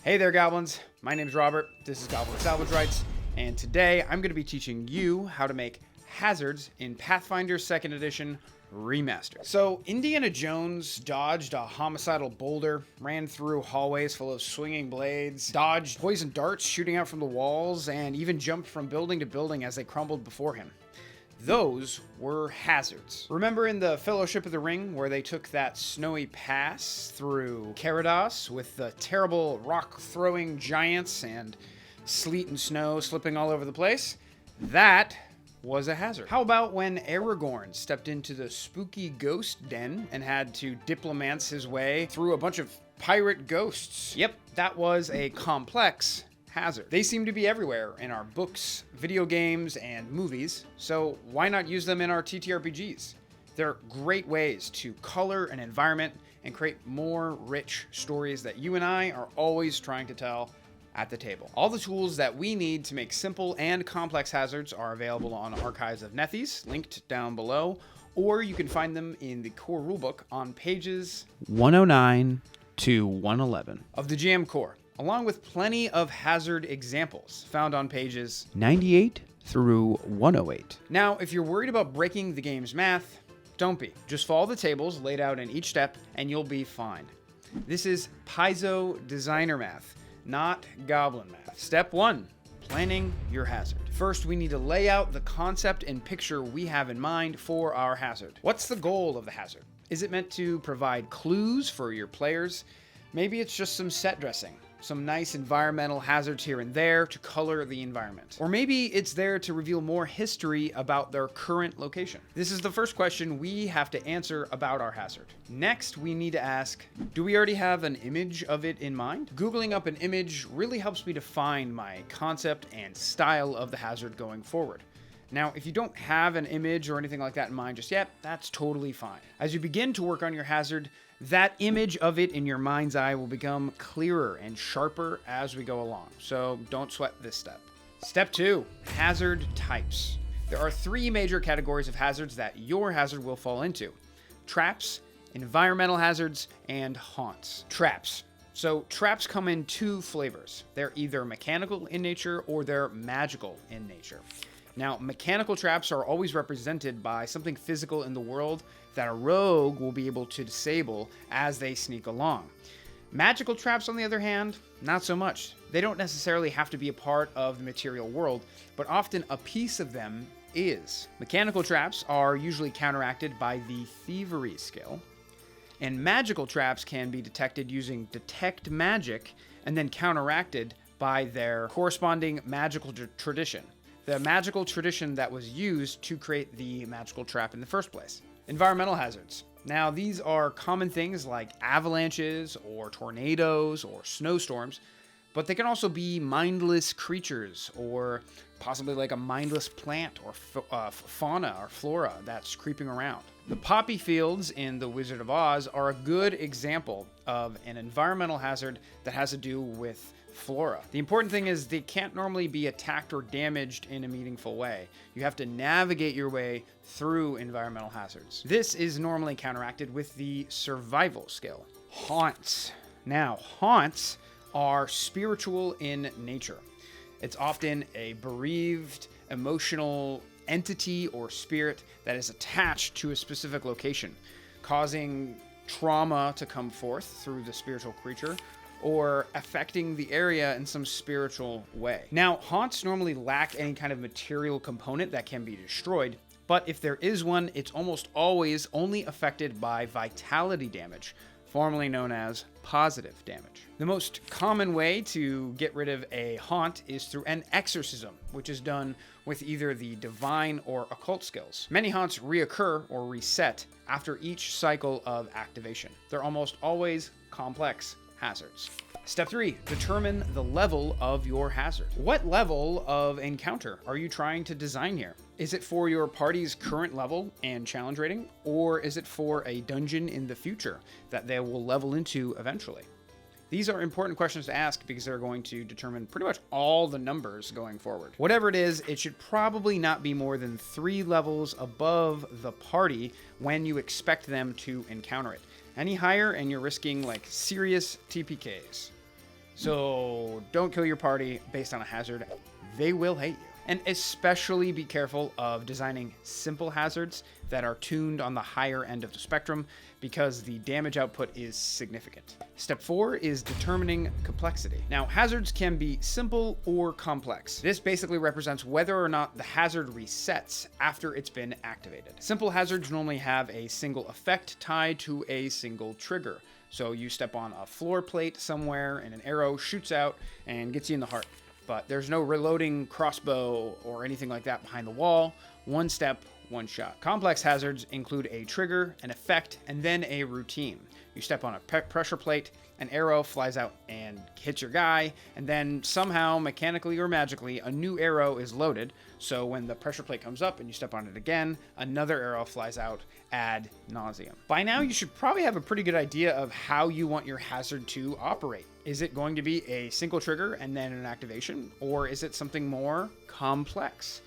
Hey there, goblins. My name's Robert. This is Goblin Salvage Rights, and today I'm going to be teaching you how to make hazards in Pathfinder Second Edition Remastered. So, Indiana Jones dodged a homicidal boulder, ran through hallways full of swinging blades, dodged poison darts shooting out from the walls, and even jumped from building to building as they crumbled before him. Those were hazards. Remember in the Fellowship of the Ring where they took that snowy pass through Carados with the terrible rock-throwing giants and sleet and snow slipping all over the place? That was a hazard. How about when Aragorn stepped into the spooky ghost den and had to diplomance his way through a bunch of pirate ghosts? Yep, that was a complex hazard. They seem to be everywhere in our books, video games, and movies, so why not use them in our TTRPGs? They're great ways to color an environment and create more rich stories that you and I are always trying to tell at the table. All the tools that we need to make simple and complex hazards are available on Archives of Nethys, linked down below, or you can find them in the core rulebook on pages 109 to 111 of the GM core, along with plenty of hazard examples found on pages 98 through 108. Now, if you're worried about breaking the game's math, don't be. Just follow the tables laid out in each step and you'll be fine. This is Paizo designer math, not goblin math. Step 1, planning your hazard. First, we need to lay out the concept and picture we have in mind for our hazard. What's the goal of the hazard? Is it meant to provide clues for your players? Maybe it's just some set dressing, some nice environmental hazards here and there to color the environment. Or maybe it's there to reveal more history about their current location. This is the first question we have to answer about our hazard. Next, we need to ask, do we already have an image of it in mind? Googling up an image really helps me define my concept and style of the hazard going forward. Now, if you don't have an image or anything like that in mind just yet, that's totally fine. As you begin to work on your hazard, that image of it in your mind's eye will become clearer and sharper as we go along, so don't sweat this step. Step 2, hazard types. There are 3 major categories of hazards that your hazard will fall into: traps, environmental hazards, and haunts. Traps. So traps come in 2 flavors. They're either mechanical in nature or they're magical in nature. Now, mechanical traps are always represented by something physical in the world that a rogue will be able to disable as they sneak along. Magical traps, on the other hand, not so much. They don't necessarily have to be a part of the material world, but often a piece of them is. Mechanical traps are usually counteracted by the thievery skill, and magical traps can be detected using detect magic and then counteracted by their corresponding magical tradition. The magical tradition that was used to create the magical trap in the first place. Environmental hazards. Now, these are common things like avalanches or tornadoes or snowstorms, but they can also be mindless creatures or possibly like a mindless plant or fauna or flora that's creeping around. The poppy fields in The Wizard of Oz are a good example of an environmental hazard that has to do with flora. The important thing is they can't normally be attacked or damaged in a meaningful way. You have to navigate your way through environmental hazards. This is normally counteracted with the survival skill. Haunts. Now, haunts are spiritual in nature. It's often a bereaved, emotional entity or spirit that is attached to a specific location, causing trauma to come forth through the spiritual creature, or affecting the area in some spiritual way. Now, haunts normally lack any kind of material component that can be destroyed, but if there is one, it's almost always only affected by vitality damage, formerly known as positive damage. The most common way to get rid of a haunt is through an exorcism, which is done with either the divine or occult skills. Many haunts reoccur or reset after each cycle of activation. They're almost always complex hazards. Step 3, determine the level of your hazard. What level of encounter are you trying to design here? Is it for your party's current level and challenge rating, or is it for a dungeon in the future that they will level into eventually? These are important questions to ask because they're going to determine pretty much all the numbers going forward. Whatever it is, it should probably not be more than 3 levels above the party when you expect them to encounter it. Any higher and you're risking like serious TPKs. So don't kill your party based on a hazard. They will hate you. And especially be careful of designing simple hazards that are tuned on the higher end of the spectrum, because the damage output is significant. Step 4 is determining complexity. Now, hazards can be simple or complex. This basically represents whether or not the hazard resets after it's been activated. Simple hazards normally have a single effect tied to a single trigger. So you step on a floor plate somewhere and an arrow shoots out and gets you in the heart. But there's no reloading crossbow or anything like that behind the wall. One step, one shot. Complex hazards include a trigger, an effect, and then a routine. You step on a pressure plate, an arrow flies out and hits your guy, and then somehow, mechanically or magically, a new arrow is loaded. So when the pressure plate comes up and you step on it again, another arrow flies out ad nauseum. By now, you should probably have a pretty good idea of how you want your hazard to operate. Is it going to be a single trigger and then an activation, or is it something more complex?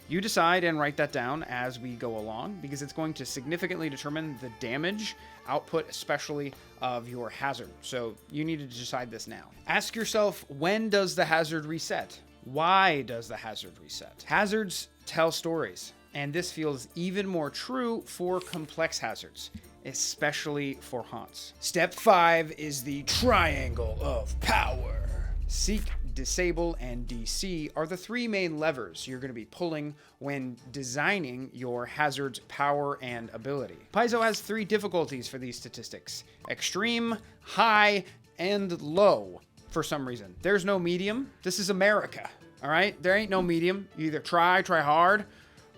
You decide and write that down as we go along, because it's going to significantly determine the damage output, especially of your hazard. So you need to decide this now. Ask yourself, when does the hazard reset? Why does the hazard reset? Hazards tell stories, and this feels even more true for complex hazards, especially for haunts. Step 5 is the triangle of power. Seek, disable, and DC are the three main levers you're going to be pulling when designing your hazard's power and ability. Paizo has 3 difficulties for these statistics: extreme, high, and low. For some reason, there's no medium. This is America, all right? There ain't no medium. You either try hard,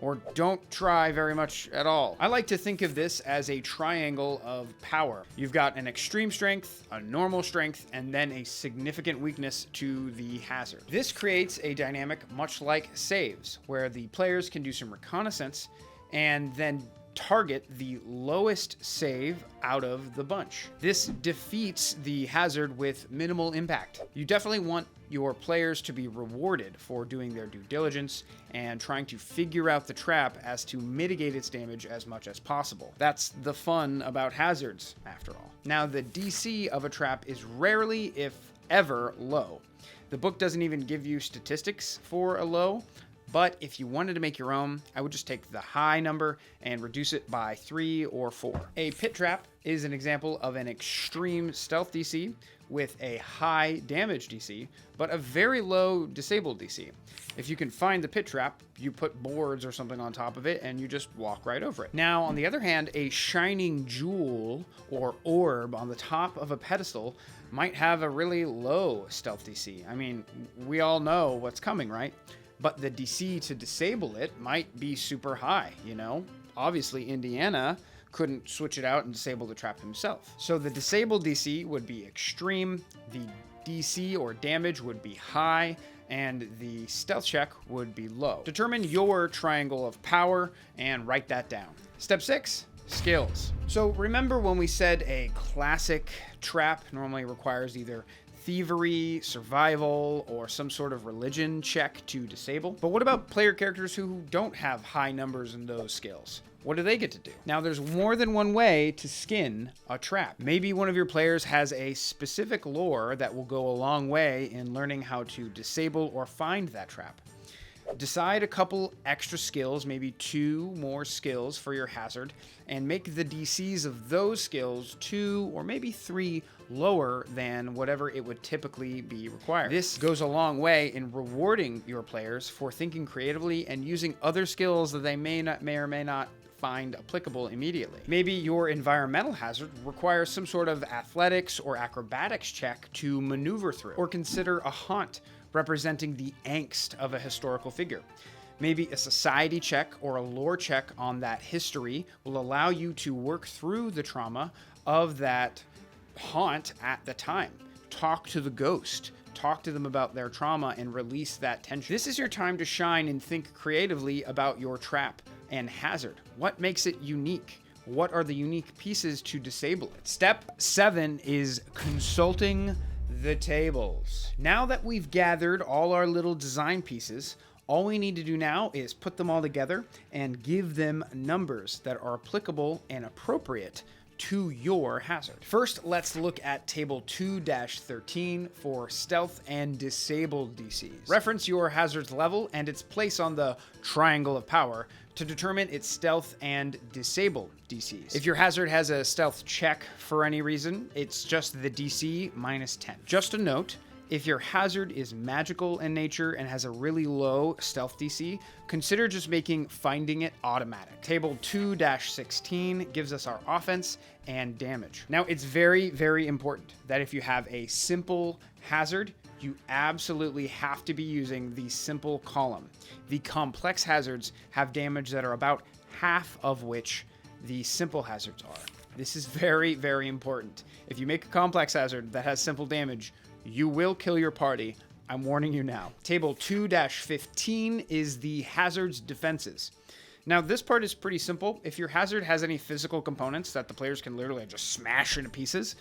or don't try very much at all. I like to think of this as a triangle of power. You've got an extreme strength, a normal strength, and then a significant weakness to the hazard. This creates a dynamic much like saves, where the players can do some reconnaissance and then target the lowest save out of the bunch. This defeats the hazard with minimal impact. You definitely want your players to be rewarded for doing their due diligence and trying to figure out the trap as to mitigate its damage as much as possible. That's the fun about hazards, after all. Now, the DC of a trap is rarely, if ever, low. The book doesn't even give you statistics for a low, but if you wanted to make your own, I would just take the high number and reduce it by 3 or 4. A pit trap is an example of an extreme stealth DC with a high damage DC, but a very low disabled DC. If you can find the pit trap, you put boards or something on top of it and you just walk right over it. Now, on the other hand, a shining jewel or orb on the top of a pedestal might have a really low stealth DC. I mean, we all know what's coming, right? But the DC to disable it might be super high, you know? Obviously, Indiana couldn't switch it out and disable the trap himself. So the disable DC would be extreme, the DC or damage would be high, and the stealth check would be low. Determine your triangle of power and write that down. Step 6, skills. So remember when we said a classic trap normally requires either thievery, survival, or some sort of religion check to disable? But what about player characters who don't have high numbers in those skills? What do they get to do? Now, there's more than one way to skin a trap. Maybe one of your players has a specific lore that will go a long way in learning how to disable or find that trap. Decide a couple extra skills, maybe 2 more skills for your hazard, and make the DCs of those skills 2 or maybe 3 lower than whatever it would typically be required. This goes a long way in rewarding your players for thinking creatively and using other skills that they may or may not find applicable immediately. Maybe your environmental hazard requires some sort of athletics or acrobatics check to maneuver through, or consider a haunt representing the angst of a historical figure. Maybe a society check or a lore check on that history will allow you to work through the trauma of that haunt at the time. Talk to the ghost. Talk to them about their trauma and release that tension. This is your time to shine and think creatively about your trap and hazard. What makes it unique? What are the unique pieces to disable it? Step 7 is consulting the tables. Now that we've gathered all our little design pieces, all we need to do now is put them all together and give them numbers that are applicable and appropriate to your hazard. First, let's look at table 2-13 for stealth and disabled DCs. Reference your hazard's level and its place on the triangle of power to determine its stealth and disabled DCs. If your hazard has a stealth check for any reason, it's just the DC minus 10. Just a note, if your hazard is magical in nature and has a really low stealth DC, consider just making finding it automatic. Table 2-16 gives us our offense and damage. Now, it's very, very important that if you have a simple hazard, you absolutely have to be using the simple column. The complex hazards have damage that are about half of which the simple hazards are. This is very, very important. If you make a complex hazard that has simple damage, you will kill your party. I'm warning you now. Table 2-15 is the hazard's defenses. Now, this part is pretty simple. If your hazard has any physical components that the players can literally just smash into pieces,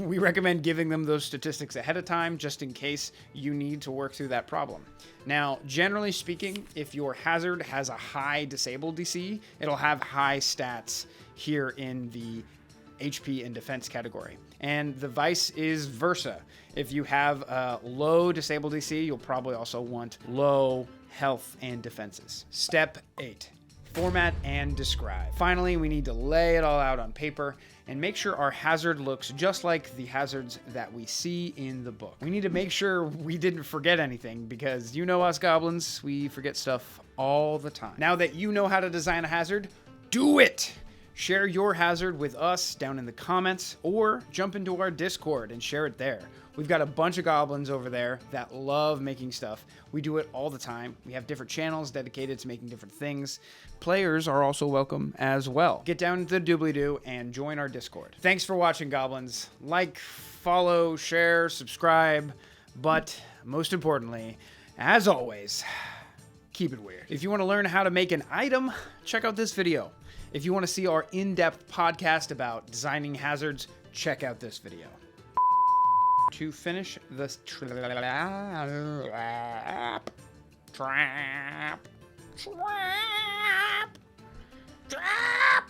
we recommend giving them those statistics ahead of time just in case you need to work through that problem. Now, generally speaking, if your hazard has a high disabled DC, it'll have high stats here in the HP and defense category. And the vice is versa. If you have a low disabled DC, you'll probably also want low health and defenses. Step 8. Format and describe. Finally, we need to lay it all out on paper and make sure our hazard looks just like the hazards that we see in the book. We need to make sure we didn't forget anything because you know us goblins, we forget stuff all the time. Now that you know how to design a hazard, do it! Share your hazard with us down in the comments or jump into our Discord and share it there. We've got a bunch of goblins over there that love making stuff. We do it all the time. We have different channels dedicated to making different things. Players are also welcome as well. Get down to the doobly-doo and join our Discord. Thanks for watching, goblins. Like, follow, share, subscribe, but most importantly, as always, keep it weird. If you want to learn how to make an item, check out this video. If you want to see our in-depth podcast about designing hazards, check out this video. To finish the trap.